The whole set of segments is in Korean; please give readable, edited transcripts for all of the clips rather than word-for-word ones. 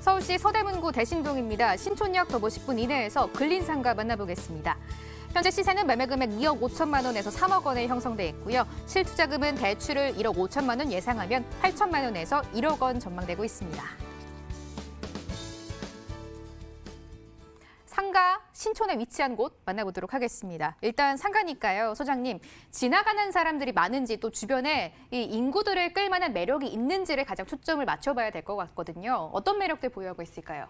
서울시 서대문구 대신동입니다. 신촌역 더 50분 이내에서 근린상가 만나보겠습니다. 현재 시세는 매매금액 2억 5천만 원에서 3억 원에 형성돼 있고요. 실투자금은 대출을 1억 5천만 원 예상하면 8천만 원에서 1억 원 전망되고 있습니다. 상가 신촌에 위치한 곳 만나보도록 하겠습니다. 일단 상가니까요. 소장님, 지나가는 사람들이 많은지 또 주변에 이 인구들을 끌만한 매력이 있는지를 가장 초점을 맞춰봐야 될 것 같거든요. 어떤 매력들 보유하고 있을까요?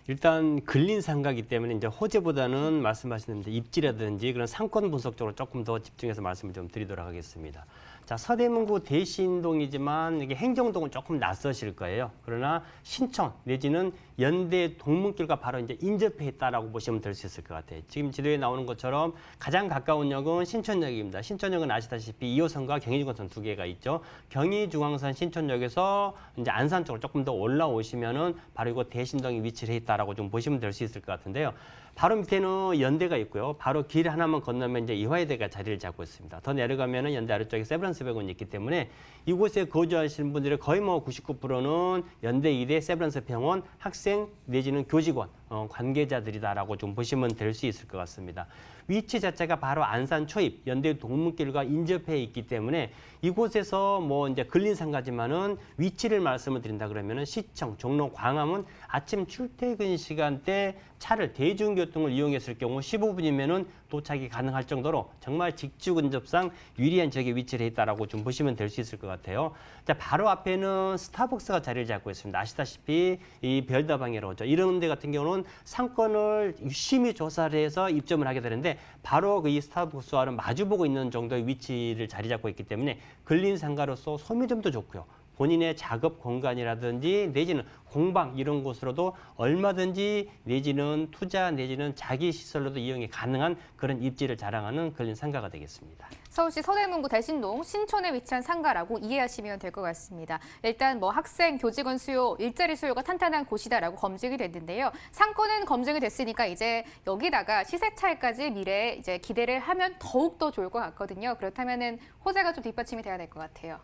일단 근린 상가이기 때문에 이제 호재보다는 말씀하신 입지라든지 그런 상권 분석 쪽으로 조금 더 집중해서 말씀을 좀 드리도록 하겠습니다. 자, 서대문구 대신동이지만 이게 행정동은 조금 낯서실 거예요. 그러나 신촌 내지는 연대 동문길과 바로 이제 인접해 있다라고 보시면 될 수 있을 것 같아요. 지금 지도에 나오는 것처럼 가장 가까운 역은 신촌역입니다. 신촌역은 아시다시피 2호선과 경의중앙선 두 개가 있죠. 경의중앙선 신촌역에서 이제 안산 쪽으로 조금 더 올라오시면은 바로 이거 대신동이 위치해 있다라고 좀 보시면 될 수 있을 것 같은데요. 바로 밑에는 연대가 있고요. 바로 길 하나만 건너면 이제 이화여대가 자리를 잡고 있습니다. 더 내려가면은 연대 아래쪽에 세브란스 병원이 있기 때문에 이곳에 거주하시는 분들의 거의 뭐 99%는 연대 이대 세브란스 병원 학생 내지는 교직원 관계자들이다라고 좀 보시면 될 수 있을 것 같습니다. 위치 자체가 바로 안산 초입 연대 동문길과 인접해 있기 때문에 이곳에서 뭐 이제 근린상가지만은 위치를 말씀을 드린다 그러면은 시청, 종로, 광화문 아침 출퇴근 시간대 차를 대중교통을 이용했을 경우 15분이면은 도착이 가능할 정도로 정말 직주 근접상 유리한 지역에 위치를 있다라고 좀 보시면 될 수 있을 것 같아요. 자, 바로 앞에는 스타벅스가 자리를 잡고 있습니다. 아시다시피 이 별다방이라고 하죠. 이런 데 같은 경우는 상권을 유심히 조사를 해서 입점을 하게 되는데 바로 그 이 스타벅스와는 마주보고 있는 정도의 위치를 자리 잡고 있기 때문에 근린상가로서 소매점도 좋고요. 본인의 작업 공간이라든지 내지는 공방 이런 곳으로도 얼마든지 내지는 투자 내지는 자기 시설로도 이용이 가능한 그런 입지를 자랑하는 근린상가가 되겠습니다. 서울시 서대문구 대신동 신촌에 위치한 상가라고 이해하시면 될 것 같습니다. 일단 뭐 학생, 교직원 수요, 일자리 수요가 탄탄한 곳이다라고 검증이 됐는데요. 상권은 검증이 됐으니까 이제 여기다가 시세 차익까지 미래에 이제 기대를 하면 더욱 더 좋을 것 같거든요. 그렇다면은 호재가 좀 뒷받침이 돼야 될 것 같아요.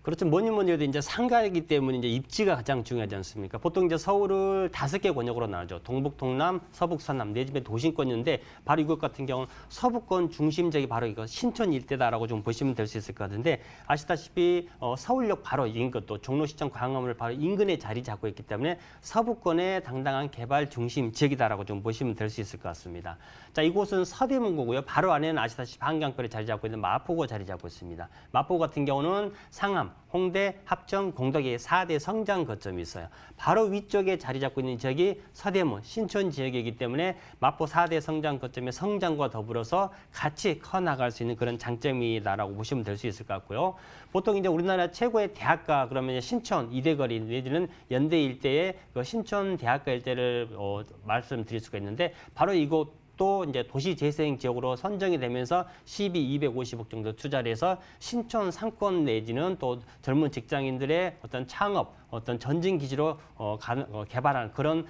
그렇죠. 뭐니 해도 이제 상가이기 때문에 이제 입지가 가장 중요하지 않습니까? 보통 이제 서울을 5개 권역으로 나누죠. 동북, 동남, 서북, 서남, 네 집의 도심권인데 바로 이것 같은 경우는 서부권 중심 지역이 바로 이거 신촌 일대다라고 좀 보시면 될 수 있을 것 같은데 아시다시피 서울역 바로 인근 또 종로시청 광화문을 바로 인근에 자리 잡고 있기 때문에 서부권의 당당한 개발 중심 지역이다라고 좀 보시면 될 수 있을 것 같습니다. 자, 이곳은 서대문구고요. 바로 안에는 아시다시피 한강변에 자리 잡고 있는 마포구 자리 잡고 있습니다. 마포구 같은 경우는 상암, 홍대, 합정, 공덕의 4대 성장 거점이 있어요. 바로 위쪽에 자리 잡고 있는 지역이 서대문, 신촌 지역이기 때문에 마포 4대 성장 거점의 성장과 더불어서 같이 커나갈 수 있는 그런 장점이다라고 보시면 될 수 있을 것 같고요. 보통 이제 우리나라 최고의 대학가 그러면 이제 신촌 이대거리 내지는 연대 일대의 그 신촌 대학가 일대를 말씀드릴 수가 있는데 바로 이곳 또 이제 도시재생 지역으로 선정이 되면서 시비 250억 정도 투자를 해서 신촌 상권 내지는 또 젊은 직장인들의 어떤 창업, 어떤 전진 기지로 개발하는 그런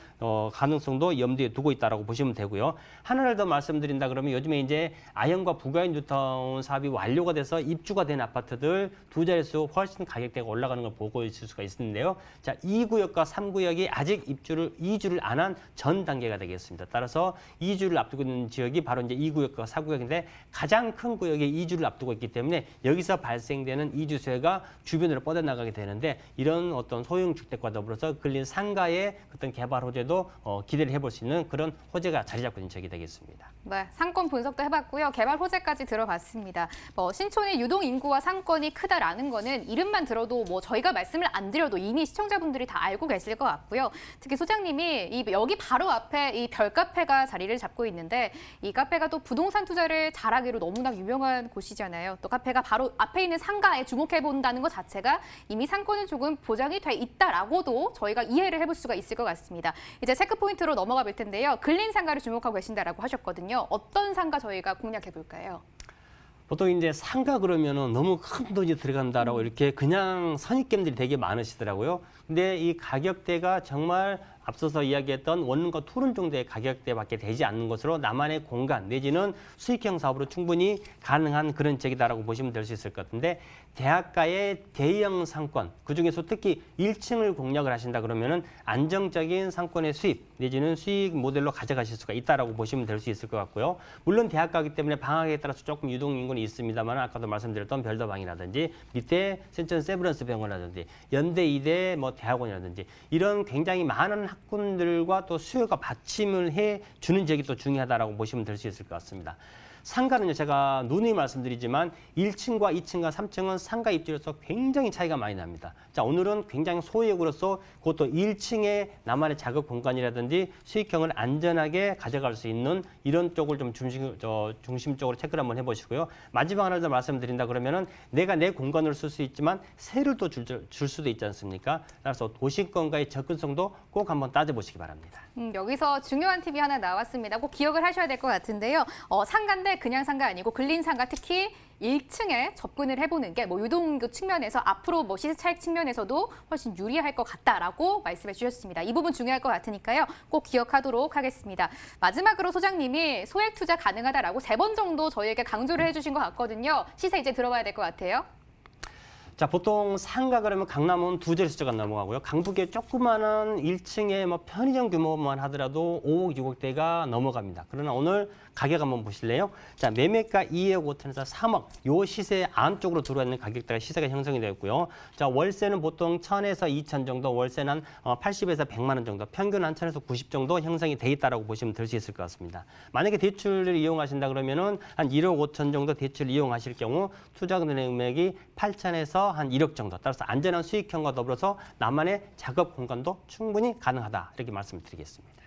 가능성도 염두에 두고 있다라고 보시면 되고요. 하나를 더 말씀드린다 그러면 요즘에 이제 아현과 부가인 뉴타운 사업이 완료가 돼서 입주가 된 아파트들 두 자릿수 훨씬 가격대가 올라가는 걸 보고 있을 수가 있는데요. 자, 2구역과 3구역이 아직 이주를 안 한 전 단계가 되겠습니다. 따라서 이주를 앞두고 있는 지역이 바로 이제 2구역과 4구역인데 가장 큰 구역에 이주를 앞두고 있기 때문에 여기서 발생되는 이주세가 주변으로 뻗어나가게 되는데 이런 어떤 소형 주택과 더불어서 근린 상가의 어떤 개발 호재도 기대를 해볼 수 있는 그런 호재가 자리 잡고 있는 지역이 되겠습니다. 네, 상권 분석도 해봤고요. 개발 호재까지 들어봤습니다. 신촌의 유동 인구와 상권이 크다라는 거는 이름만 들어도 뭐 저희가 말씀을 안 드려도 이미 시청자분들이 다 알고 계실 것 같고요. 특히 소장님이 여기 바로 앞에 이 별카페가 자리를 잡고 있는데 이 카페가 또 부동산 투자를 잘하기로 너무나 유명한 곳이잖아요. 또 카페가 바로 앞에 있는 상가에 주목해 본다는 것 자체가 이미 상권은 조금 보장이 돼 있다라고도 저희가 이해를 해볼 수가 있을 것 같습니다. 이제 체크 포인트로 넘어가 볼 텐데요. 근린 상가를 주목하고 계신다라고 하셨거든요. 어떤 상가 저희가 공략해 볼까요? 보통 이제 상가 그러면은 너무 큰 돈이 들어간다라고 이렇게 그냥 선입견들이 되게 많으시더라고요. 근데 이 가격대가 정말 앞서서 이야기했던 원룸과 투룸 정도의 가격대밖에 되지 않는 것으로 나만의 공간 내지는 수익형 사업으로 충분히 가능한 그런 지역이다라고 보시면 될 수 있을 것 같은데 대학가의 대형 상권, 그중에서 특히 1층을 공략을 하신다 그러면은 안정적인 상권의 수입 내지는 수익 모델로 가져가실 수가 있다라고 보시면 될 수 있을 것 같고요. 물론 대학가이기 때문에 방학에 따라서 조금 유동 인구는 있습니다만 아까도 말씀드렸던 별도방이라든지 밑에 센천 세브란스 병원이라든지 연대, 이대, 대학원이라든지 이런 굉장히 많은 학군들과 또 수요가 받침을 해 주는 지역이 또 중요하다라고 보시면 될 수 있을 것 같습니다. 상가는요, 제가 누누이 말씀드리지만 1층과 2층과 3층은 상가 입지로서 굉장히 차이가 많이 납니다. 자, 오늘은 굉장히 소액으로서 그것도 1층에 나만의 작업 공간이라든지 수익형을 안전하게 가져갈 수 있는 이런 쪽을 좀 중심적으로 체크를 한번 해보시고요. 마지막 하나 더 말씀드린다 그러면은 내가 내 공간으로 쓸 수 있지만 세를 또 줄 수도 있지 않습니까? 따라서 도시권과의 접근성도 꼭 한번 따져보시기 바랍니다. 여기서 중요한 팁이 하나 나왔습니다. 꼭 기억을 하셔야 될 것 같은데요. 상가인데 그냥 상가 아니고 근린 상가, 특히 1층에 접근을 해보는 게 유동인구 측면에서 앞으로 시세 차익 측면에서도 훨씬 유리할 것 같다라고 말씀해 주셨습니다. 이 부분 중요할 것 같으니까요. 꼭 기억하도록 하겠습니다. 마지막으로 소장님이 소액 투자 가능하다라고 3번 정도 저희에게 강조를 해주신 것 같거든요. 시세 이제 들어봐야 될 것 같아요. 자, 보통 상가 그러면 강남은 2자리 숫자가 넘어가고요. 강북의 조그마한 1층의 편의점 규모만 하더라도 5억, 6억대가 넘어갑니다. 그러나 오늘 가격 한번 보실래요? 자, 매매가 2억 5천에서 3억, 요 시세 안쪽으로 들어와 있는 가격대가 시세가 형성이 되었고요. 자, 월세는 보통 1,000에서 2천 정도, 월세는 80에서 100만 원 정도, 평균 한 1,000에서 90 정도 형성이 돼 있다라고 보시면 될 수 있을 것 같습니다. 만약에 대출을 이용하신다 그러면은 한 1억 5천 정도 대출을 이용하실 경우 투자 금액이 8천에서 한 1억 정도, 따라서 안전한 수익형과 더불어서 나만의 작업 공간도 충분히 가능하다, 이렇게 말씀을 드리겠습니다.